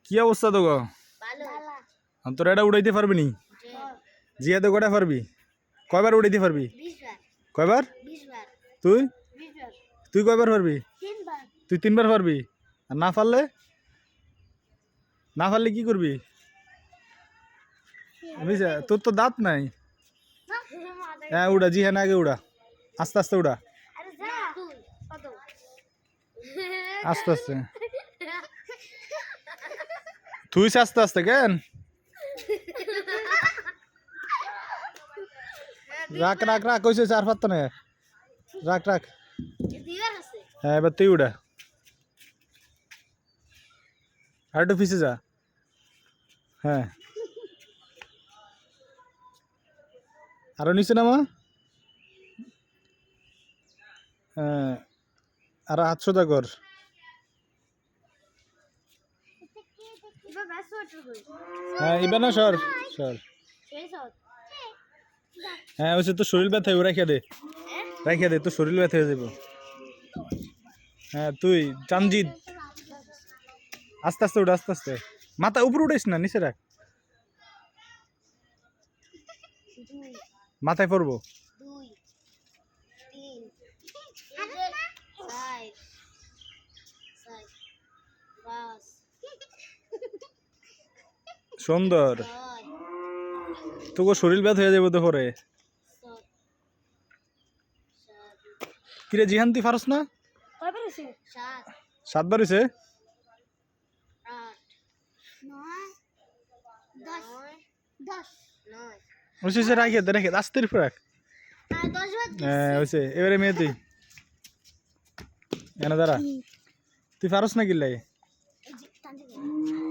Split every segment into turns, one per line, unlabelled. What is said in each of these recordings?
কি অবস্থা তো গো? তোরা এটা উড়াইতে পারবি নি? জিয়া তো কটা পারবি? কয়বার উড়াইতে পারবি? কয়বার? তুই তুই কয়বার পারবি? তুই 3বার পারবি। আর না পারলে? না পারলে কি করবি? বুঝছা, তোর তো দাঁত নাই। হ্যাঁ উড়া, জি হ্যাঁ আগে উড়া, আস্তে আস্তে উড়া, আস্তে আস্তে। তুই আস্তে আস্তে কেন? রাখ রাখ রাখ, কইছে 4 পাত্তা না, রাখ রাখ। হ্যাঁ এবার তুই উড়া, আর একটু পিছিয়ে যা। হ্যাঁ আরো নিচে নামা। হ্যাঁ আর হাত সোজা কর। হ্যাঁ এবার না, সর সর। হ্যাঁ ওই তো শরীর ব্যথা হয়ে, রাখিয়া দে, রাখিয়া দে, তোর শরীর ব্যথা হয়ে যাবো। হ্যাঁ তুই চামজিদ, আস্তে আস্তে উঠ, আস্তে আস্তে। মাথা উপরে উঠাইস না, নিচে রাখ, মাথায় পড়বো। সুন্দর, তোকে শরীর ব্যথা হয়ে যাবো তো পরে। কিরে জিহান, তুই পারস না? 7বার হয়েছে। রাখিয়ে দে, রাখিয়ে আস্তে রাখ। হ্যাঁ হয়েছে, এবারে মেয়ে তুই এনে দাঁড়া। তুই পারস না কিল্লাই?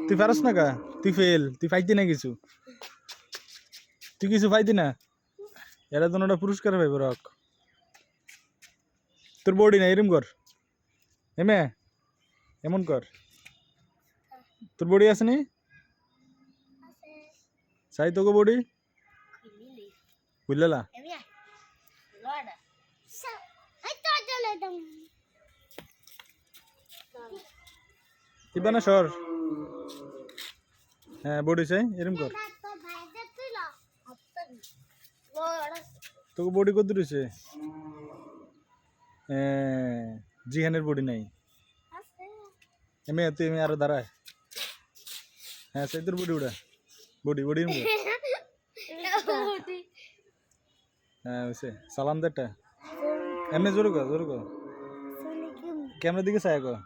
তুই পারস না কা? তুই ফেল, তুই পাইতি না কিছু, তুই কিছু পাইতি না। এরা তো একটা পুরস্কার পাইব, রক। তোর বডি না, এরম কর, এমে এমন কর। তোর বডি আছে নি? চাই তোকে বডি বুঝলা। এবার না সর। হ্যাঁ বডি চাই, এরম কর। তোকে বডি কত রয়েছে? জিহানের বডি নাই। এমে তুই এমে আরো দাঁড়ায়। হ্যাঁ সেই তোর বডি উড়া, বডি বডি এরম কর। হ্যাঁ হয়েছে, সালাম দে একটা। এমনি জোরে কর, জোরে কর, ক্যামেরার দিকে চাই কর।